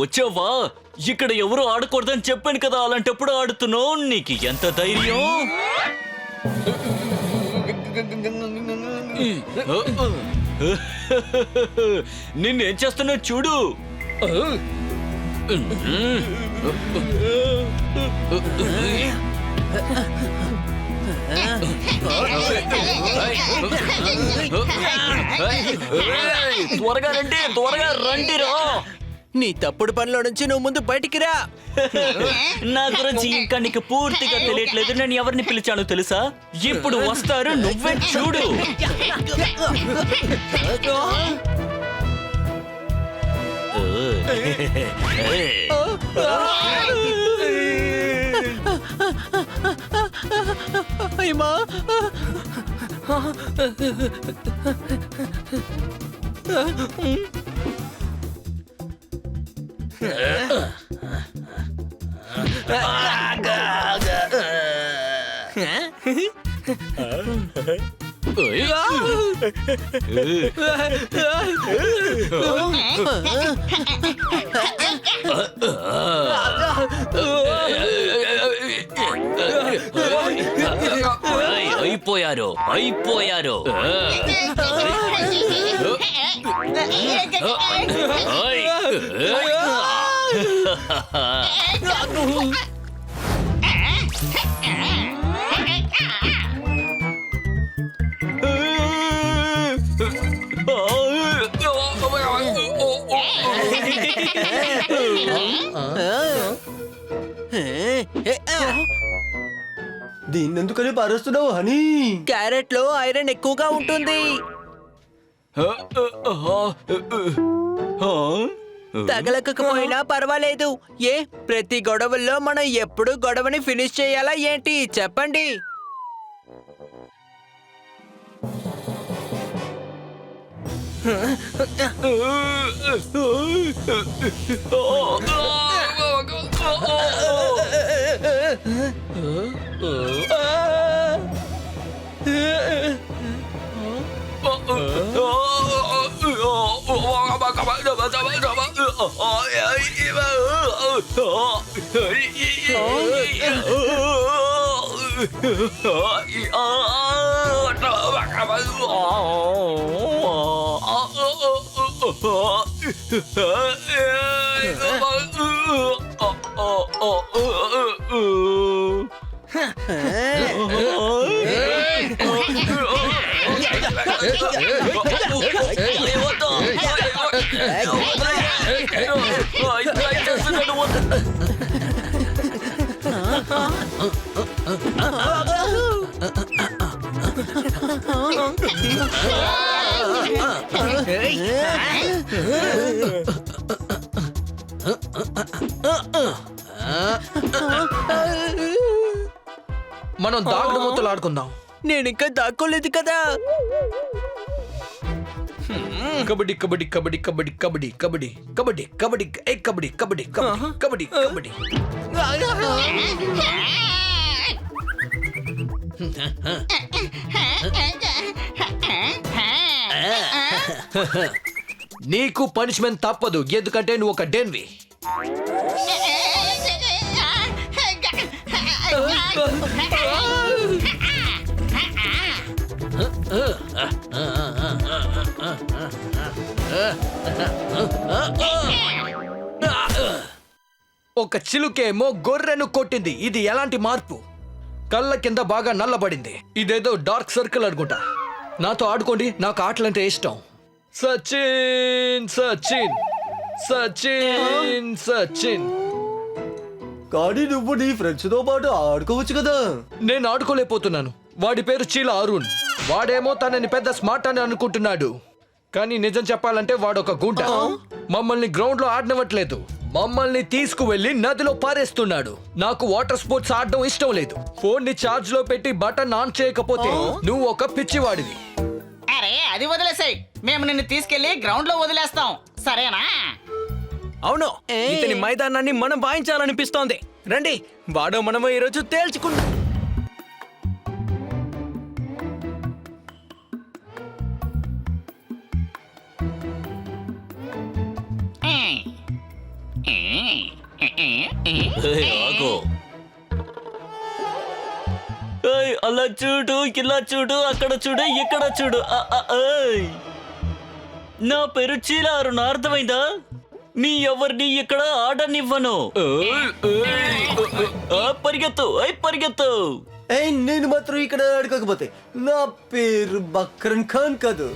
వచ్చావా? ఇక్కడ ఎవరు ఆడకూడదని చెప్పాను కదా, అలాంటప్పుడు ఆడుతున్నావు. నీకు ఎంత ధైర్యం? నిన్నేం చేస్తున్నా చూడు. త్వరగా రండి, త్వరగా రండిరా. నీ తప్పుడు పనిలో నుంచి నువ్వు ముందు బయటికి రా. నా గురించి ఇంకా నీకు పూర్తిగా తెలియట్లేదు. నేను ఎవరిని పిలిచానో తెలుసా? ఇప్పుడు వస్తారు, నువ్వే చూడు. అయ్యమ్మా, అయిపోయారు, అయిపోయారు. దీన్నెందుకని పారేస్తున్నావు హనీ? క్యారెట్ లో ఐరన్ ఎక్కువగా ఉంటుంది. తగలకపోయినా పర్వాలేదు. ఏ ప్రతి గొడవల్లో మనం ఎప్పుడు గొడవని ఫినిష్ చేయాలా ఏంటి చెప్పండి? మనం దాగుడు మూతలు ఆడుకుందాం. నేను ఇంకా దాక్కోలేదు కదా. కబడ్డీ కబడ్డీ కబడ్డీ కబడ్డీ కబడ్డీ కబడ్డీ కబడ్డీ కబడ్డీ కబడ్డీ కబడ్డీ కబడ్డీ కబడ్డీ. నీకు పనిష్మెంట్ తప్పదు, ఎందుకంటే నువ్వు ఒక డెన్వి. ఒక చిలుకేమో గొర్రెను కొట్టింది. ఇది ఎలాంటి మార్పు? కళ్ళ కింద బాగా నల్లబడింది. ఇదేదో డార్క్ సర్కిల్ అనుకుంటా. నాతో ఆడుకోండి, నాకు ఆటలంటే ఇష్టం. సచిన్ సచిన్ సచిన్ సచిన్. కానీ నువ్వు నీ ఫ్రెండ్స్ తో పాటు ఆడుకోవచ్చు కదా. నేను ఆడుకోలేకపోతున్నాను. వాడి పేరు చీల అరుణ్. వాడేమో తనని పెద్ద స్మార్ట్ అని అనుకుంటున్నాడు, కానీ నిజం చెప్పాలంటే వాడొక గుంట. మమ్మల్ని గ్రౌండ్ లో ఆడనివ్వట్లేదు. మమ్మల్ని తీసుకువెళ్లి నదిలో పారేస్తున్నాడు. నాకు వాటర్ స్పోర్ట్స్ ఆడడం ఇష్టం లేదు. ఫోన్ ని ఛార్జ్ లో పెట్టి బటన్ ఆన్ చేయకపోతే నువ్వు ఒక పిచ్చివాడివి. అరే అది వదిలేసాయి, మేము నిన్ను తీసుకెళ్లి గ్రౌండ్ లో వదిలేస్తాం, సరేనా? అవును, ఇతని మైదానాన్ని మనం వాయించాలనిపిస్తోంది. రండి, వాడో మనమో ఈరోజు తేల్చుకుందాం. ఆగో. ఏయ్, అలా చూడు, ఇలా చూడు, అక్కడ చూడు, ఇక్కడ చూడు. ఏయ్. నా పేరు చీలారు, నా అర్థమైందా? మీ ఎవరిని ఇక్కడ ఆడనివ్వను. పరిగెత్తు, పరిగెత్తు. ఏయ్, నేను మాత్రం ఇక్కడ అడగకపోతే నా పేరు బక్రన్ ఖాన్ కాదు.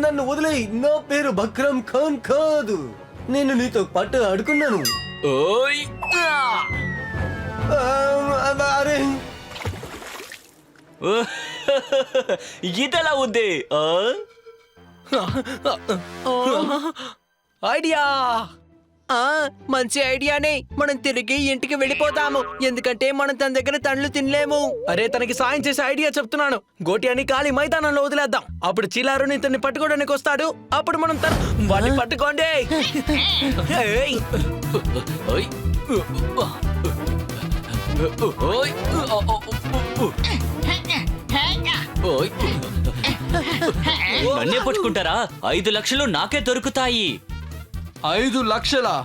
నన్ను వదిలేయ్, నా పేరు బక్రమ్ ఖాన్ కాదు. నేను నీతో పాటు ఆడుకున్నాను. అరే ఇదెలా ఉంది? ఐడియా. మంచి ఐడియానే. మనం తిరిగి ఇంటికి వెళ్ళిపోతాము, ఎందుకంటే మనం తన దగ్గర తండ్లు తినలేము. అరే, తనకి సాయం చేసే ఐడియా చెప్తున్నాను. గోటి అని ఖాళీ మైదానంలో వదిలేద్దాం. అప్పుడు చిలారుని తన్ని పట్టుకోవడానికి వస్తాడు. అప్పుడు మనం వాడిని పట్టుకోండి. ఏయ్. నన్నే పట్టుకుంటారా? 5 లక్షలు నాకే దొరుకుతాయి. 5 లక్షలా?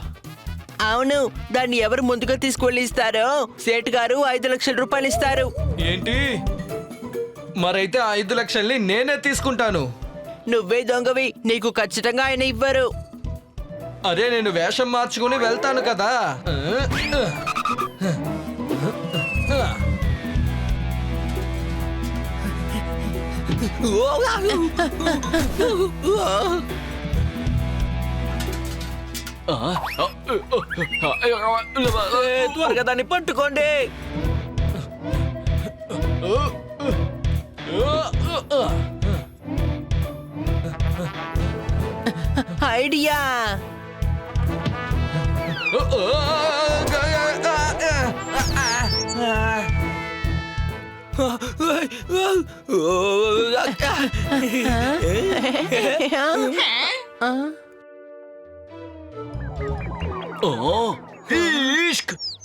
అవును, దాన్ని ఎవరు ముందుగా తీసుకువెళ్ళి ఇస్తారో సేట్ గారు 5 లక్షల రూపాయలు ఇస్తారు. ఏంటి? మరైతే 5 లక్షల్ని నేనే తీసుకుంటాను. నువ్వే దొంగవి, నీకు ఖచ్చితంగా ఆయన ఇవ్వరు. అరే, నేను వేషం మార్చుకుని వెళ్తాను కదా. త్వరగా దాన్ని పట్టుకోండి. ఐడియా.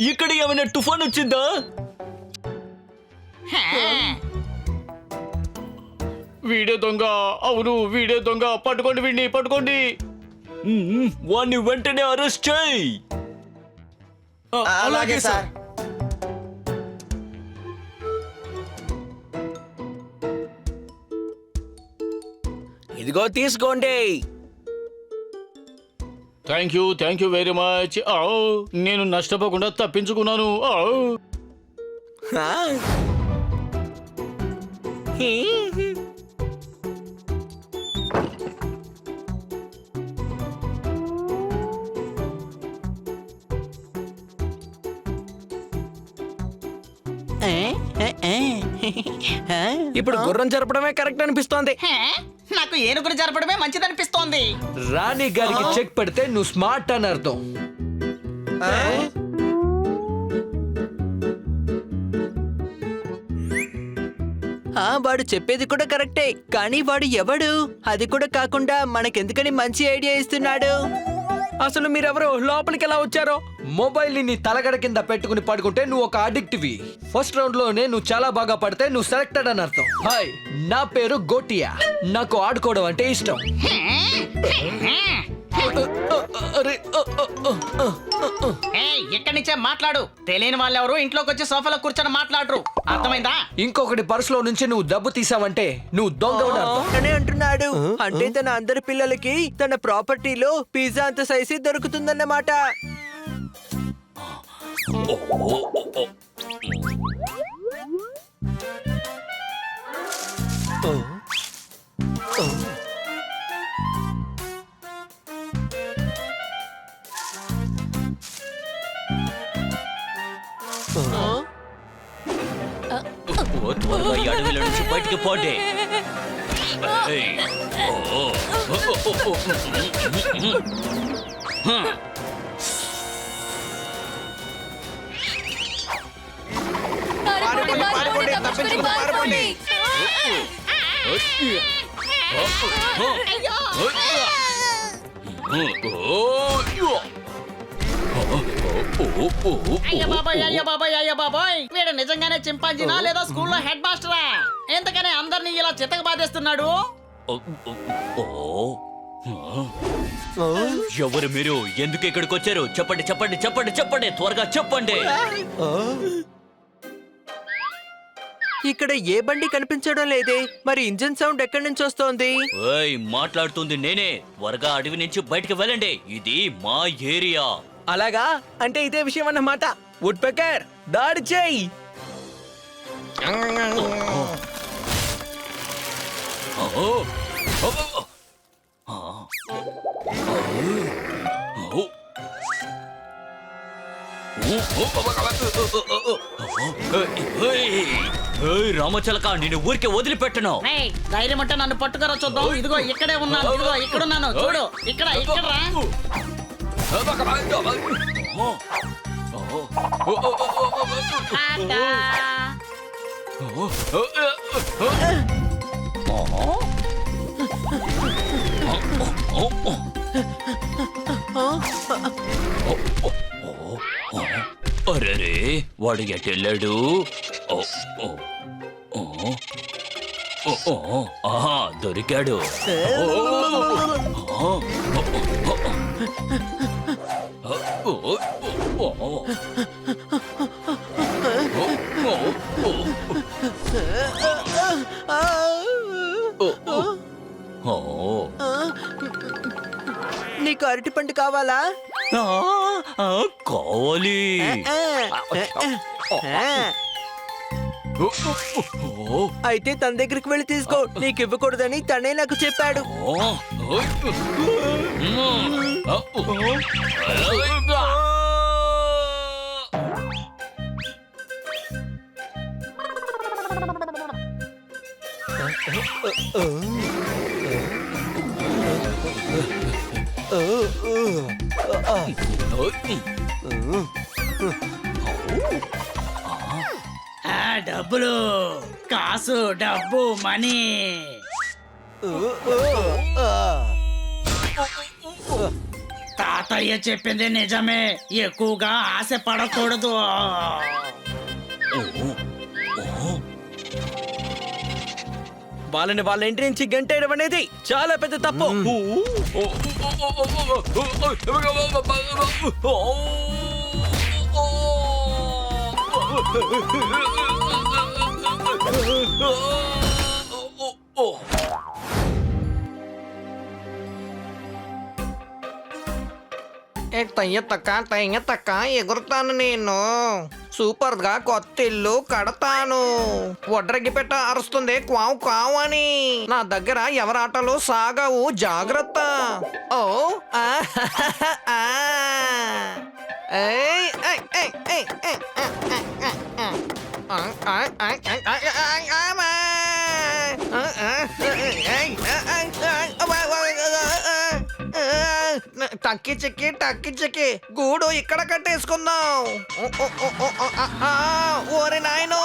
ఇక్కడ ఏమైనా తుఫాన్ వచ్చిందా? వీడే దొంగ. అవును, వీడే దొంగ. పట్టుకోండి, వీడిని పట్టుకోండి. వాడిని వెంటనే అరెస్ట్ చేయి. అలాగే సార్. ఇదిగో తీసుకోండి. Thank you very much. నేను నష్టపోకుండా తప్పించుకున్నాను. ఇప్పుడు గుర్రం జరపడమే కరెక్ట్ అనిపిస్తోంది. నాకు ఏనుగును జరపడమే మంచిదనిపిస్తోంది. రాణి గారికి చెక్ పెడితే నువ్వు స్మార్ట్ అని అర్థం. వాడు చెప్పేది కూడా కరెక్టే, కానీ వాడు ఎవడు? అది కూడా కాకుండా మనకెందుకని మంచి ఐడియా ఇస్తున్నాడు? అసలు మీరెవరు? లోపలికి ఎలా వచ్చారో? మొబైల్ ని నీ తలగడ కింద పెట్టుకుని పడుకుంటే నువ్వు ఒక అడిక్టివి. ఫస్ట్ రౌండ్ లోనే నువ్వు చాలా బాగా పడితే నువ్వు సెలెక్టెడ్ అని అర్థం. హాయ్, నా పేరు గోటియా. నాకు ఆడుకోవడం అంటే ఇష్టం. ఇక్కడి నుంచే మాట్లాడు. తెలియని వాళ్ళెవరు ఇంట్లోకి వచ్చి సోఫాలో కూర్చొని మాట్లాడరు. అర్థమైందా? ఇంకొకటి పర్సులో నుంచి నువ్వు డబ్బు తీసావంటే నువ్వు దొంగ అని అంటున్నాడు. అంటే తన అందరి పిల్లలకి తన ప్రాపర్టీలో పిజ్జా అంత సైజు దొరుకుతుందన్నమాట. త్వరగా ఈ అడవిలో నుంచి బయటికి పోండి. అయ్య బాబాయ్ వీడు నిజంగానే చింపాంజీనా లేదా స్కూల్లో హెడ్ మాస్టరా? ఎందుకని అందరినీ ఇలా చితక బాధేస్తున్నాడు? ఎవరు మీరు? ఎందుకు ఇక్కడికి వచ్చారు? చెప్పండి చెప్పండి చెప్పండి చెప్పండి, త్వరగా చెప్పండి. ఇక్కడ ఏ బండి కనిపించడం లేదే, మరి ఇంజిన్ సౌండ్ ఎక్కడి నుంచి వస్తోంది? ఏయ్, మాట్లాడుతుంది నేనే. త్వరగా అడవి నుంచి బయటికి వెళ్ళండి, ఇది మా ఏరియా. అలాగా, అంటే ఇదే విషయం అన్నమాట. వుడ్ పెకర్, దాడి చేయి. రామచలక, నేను ఊరికే వదిలిపెట్టను. ఏయ్, ధైర్యం అంటే నన్ను పట్టుకురా చూద్దాం. ఇదిగో ఇక్కడే ఉన్నాను, ఇదిగో ఇక్కడున్నాను, చూడు. ఇక్కడ ఇక్కడ రా. టాటా. అరే, వాడు ఎటెళ్ళాడు? ఆహా, దొరికాడు. నీకు అరటి పండు కావాలా? కావాలి. అయితే తన దగ్గరికి వెళ్ళి తీసుకో. నీకు ఇవ్వకూడదని తనే నాకు చెప్పాడు. డబ్బులు, కాసు, డబ్బు, మనీ. తాతయ్య చెప్పింది నిజమే, ఎక్కువగా ఆశ పడకూడదు. వాళ్ళని వాళ్ళ ఇంటి నుంచి గంటేయడం అనేది చాలా పెద్ద తప్పు. తయ్య తక్క ఎగురుతాను నేను. సూపర్ గా కొత్త ఇల్లు కడతాను. వడ్రగి పెట్ట అరుస్తుంది క్వావు క్వావు అని. నా దగ్గర ఎవరి ఆటలు సాగవు, జాగ్రత్త. ఓ టక్కి చిక్కి గూడు ఇక్కడ కట్టేసుకుందాం. ఓరి నాయనో.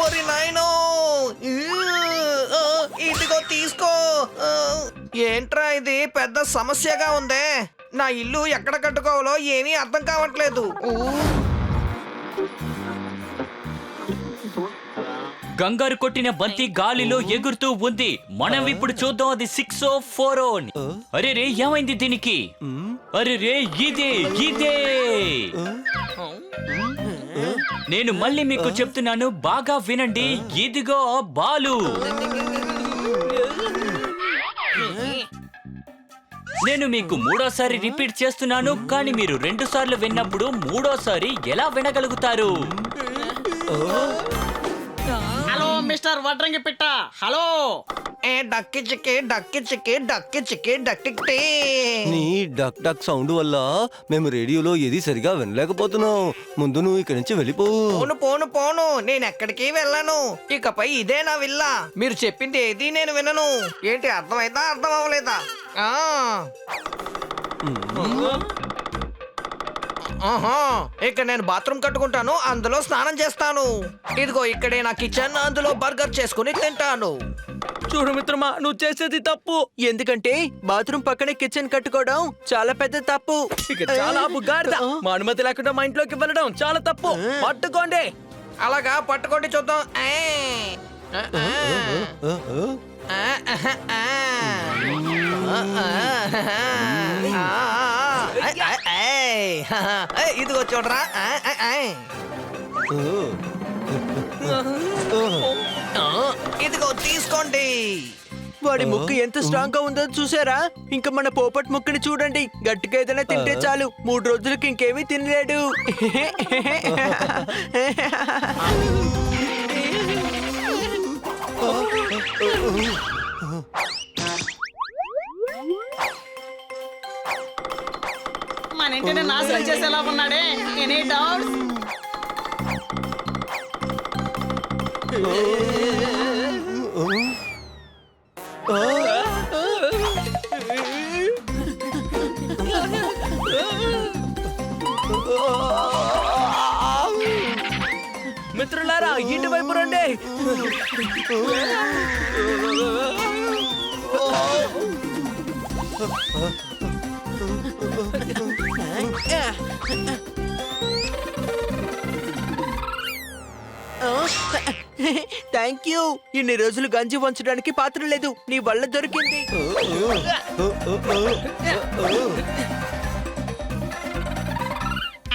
ఓరి నాయనో, ఇదిగో తీసుకో. ఏంట్రా ఇది పెద్ద సమస్యగా ఉందే. నా ఇల్లు ఎక్కడ కట్టుకోవాలో ఏమీ అర్థం కావట్లేదు. గంగారు కొట్టిన బంతి గాలిలో ఎగురుతూ ఉంది. మనం ఇప్పుడు చూద్దాం అది 6 4 అని. అరే రే, ఏమైంది దీనికి? అరే రే, ఇదే ఇదే. నేను మళ్ళీ మీకు చెప్తున్నాను, బాగా వినండి. ఇదిగో బాలు. నేను మీకు మూడోసారి రిపీట్ చేస్తున్నాను, కానీ మీరు 2 సార్లు విన్నప్పుడు మూడోసారి ఎలా వినగలుగుతారు? హలో మిస్టర్ వడ్రంగి పిట్ట, హలో. డక్కి చిక్కి నీ డక్ డక్ సౌండ్ వల్ల మేము రేడియోలో ఏది సరిగా వినలేకపోతున్నాం. ముందు నువ్వు ఇక్కడి నుంచి వెళ్ళిపో. పోను నేను ఎక్కడికి వెళ్ళను. ఇకపై ఇదే నా విల్లా. మీరు చెప్పింది ఏది నేను వినను. ఏంటి అర్థమైందా, అర్థం అవ్వలేదా? ఆహా, ఇక్కడ నేను బాత్రూమ్ కట్టుకుంటాను, అందులో స్నానం చేస్తాను. ఇదిగో ఇక్కడే నా కిచెన్, అందులో బర్గర్ చేసుకుని తింటాను. చూడు మిత్రమా, నువ్వు చేసేది తప్పు. ఎందుకంటే బాత్రూమ్ పక్కనే కిచెన్ కట్టుకోవడం చాలా పెద్ద తప్పు. ఇక చాలా బుగాడిద. మా అనుమతి లేకుండా మా ఇంట్లోకి వెళ్ళడం చాలా తప్పు. పట్టుకోండి. అలాగా పట్టుకోండి చూద్దాం. ఇదిగో చూడరా. ఇదిగో తీసుకోండి. వాడి ముక్కు ఎంత స్ట్రాంగ్ గా ఉందో చూసారా? ఇంకా మన పోపట్ ముక్కుని చూడండి. గట్టిగా ఏదైనా తింటే చాలు, 3 రోజులకి ఇంకేమీ తినలేడు. మన ఇంటిని నాశనం చేసేలా ఉన్నాడే. Any doubts? మిత్రులారా, ఇటువైపు రండి. Thank you. ఇన్ని రోజులు గంజి వంచడానికి పాత్ర లేదు, నీ వల్ల దొరికింది.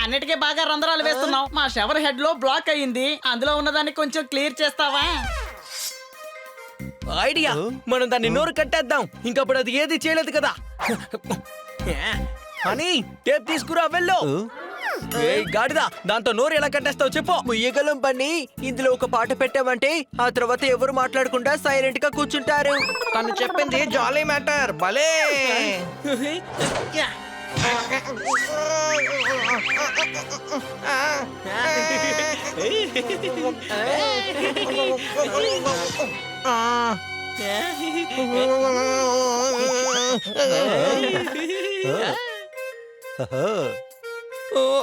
అన్నిటికీ బాగా రంధ్రాలు వేస్తున్నావు. మా షవర్ హెడ్ లో బ్లాక్ అయ్యింది, అందులో ఉన్నదాన్ని కొంచెం క్లియర్ చేస్తావా? ఐడియా, మనం దాన్ని నోరు కట్టేద్దాం. ఇంకప్పుడు అది ఏది చేయలేదు కదా. అని టేప్ తీసుకురా, వెళ్ళు. ఏయ్ గాడిదా, దాంతో నోరు ఎలా కట్టేస్తావు చెప్పు. ముయ్యగలం పని. ఇందులో ఒక పాట పెట్టామంటే ఆ తర్వాత ఎవరు మాట్లాడకుండా సైలెంట్ గా కూర్చుంటారు. తను చెప్పింది జాలీ మ్యాటర్. భలే.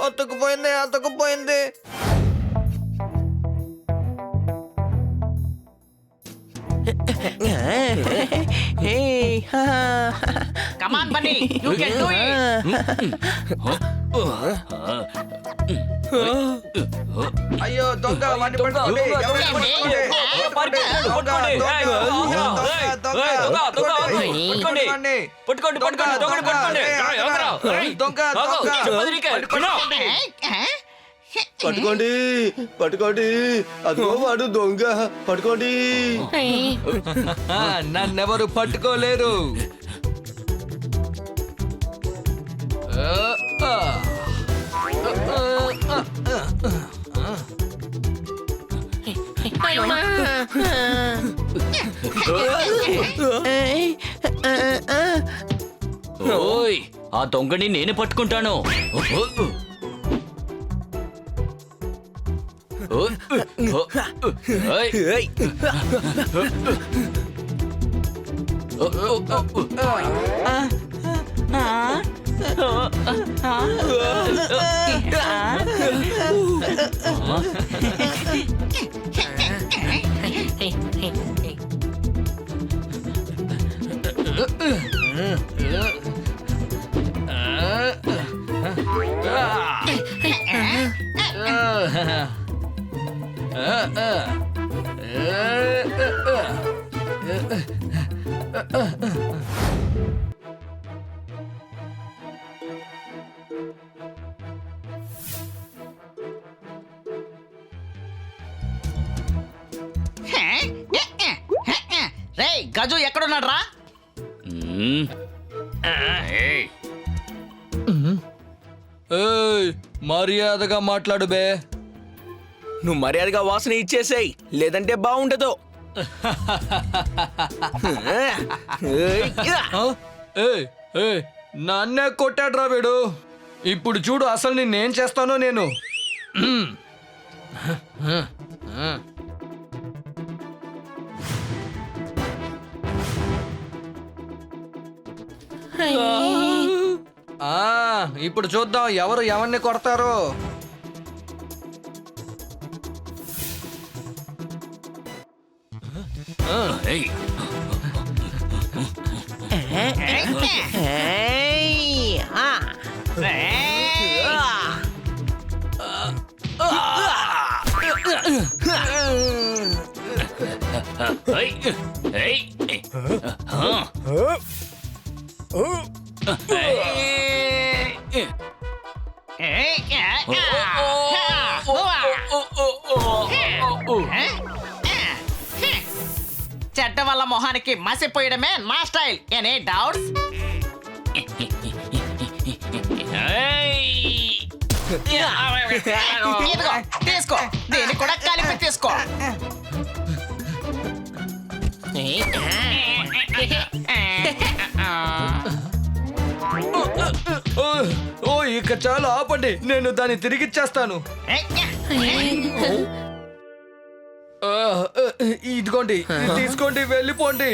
అతుకుపోయింది, అతుకుపోయింది. Come on, Bunny. You can do it. అయ్యో దొంగ, వాడిని పట్టుకోండి. ఎవరైనా పట్టుకోండి. దొంగ, దొంగ, పట్టుకోండి పట్టుకోండి, అదో వాడు దొంగ. పట్టుకోండి. నన్నెవరు పట్టుకోలేరు. ఓయ్, ఆ దొంగని నేను పట్టుకుంటాను. రే గజు ఎక్కడున్నాడు రా? మర్యాదగా మాట్లాడు బే. నువ్వు మర్యాదగా వాసన ఇచ్చేసేయ్, లేదంటే బాగుండదు. నన్నే కొట్టాడ్రా వీడు. ఇప్పుడు చూడు అసలు నేనేం చేస్తానో నేను. ఇప్పుడు చూద్దాం ఎవరు ఎవరిని కొడతారో. ఏయ్, ఏయ్, ఏయ్, చెడ్డ వల్ల మొహానికి మసిపోయడమే నా స్టైల్. Any doubts? ఇదిగో తీసుకో, దీన్ని కూడా కలిపి తీసుకో. ఓ ఇక చాలా ఆపండి, నేను దాన్ని తిరిగిచ్చేస్తాను. ఇదిగోండి తీసుకోండి, వెళ్ళిపోండి.